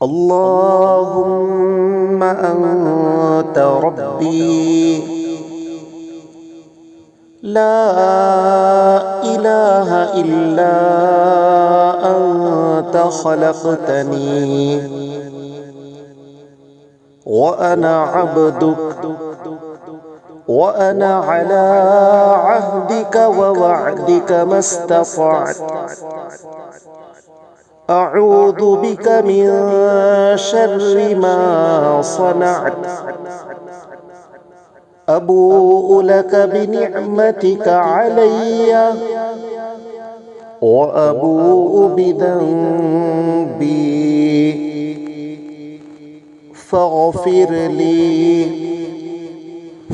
اللهم أنت ربي، لا إله إلا أنت خلقتني وأنا عبدك، وأنا على عهدك ووعدك ما استطعت. أعوذ بك من شر ما صنعت. أبوء لك بنعمتك علي وأبوء بذنبي فاغفر لي،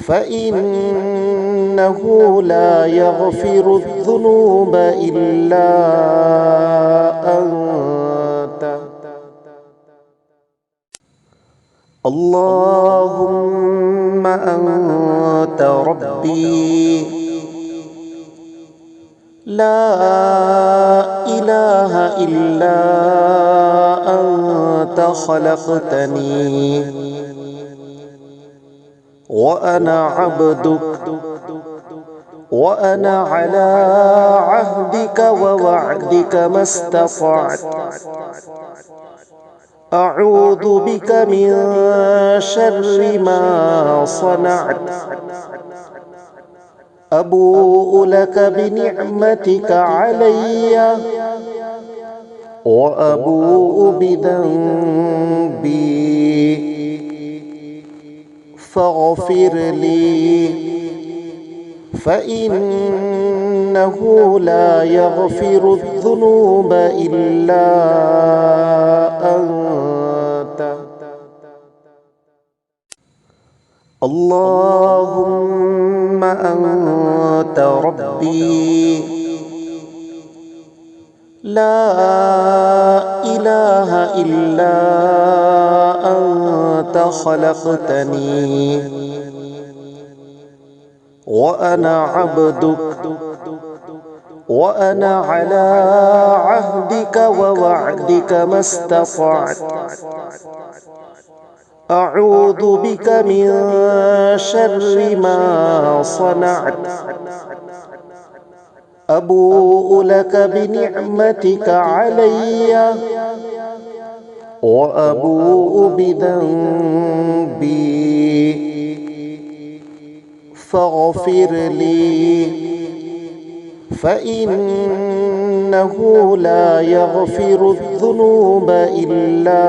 فإنه لا يغفر الذنوب إلا أنت. اللهم أنت ربي، لا إله إلا أنت خلقتني وأنا عبدك، وأنا على عهدك ووعدك ما استطعت. أعوذ بك من شر ما صنعت. أبوء لك بنعمتك علي وأبوء بذنبي فاغفر لي، فإنه لا يغفر الذنوب إلا أنت. اللهم أنت ربي، لا إله إلا أنت خلقتني وأنا عبدك، وأنا على عهدك ووعدك ما استطعت. أعوذ بك من شر ما صنعت. أبوء لك بنعمتك علي وأبوء بذنبي فاغفر لي، فإنه لا يغفر الذنوب إلا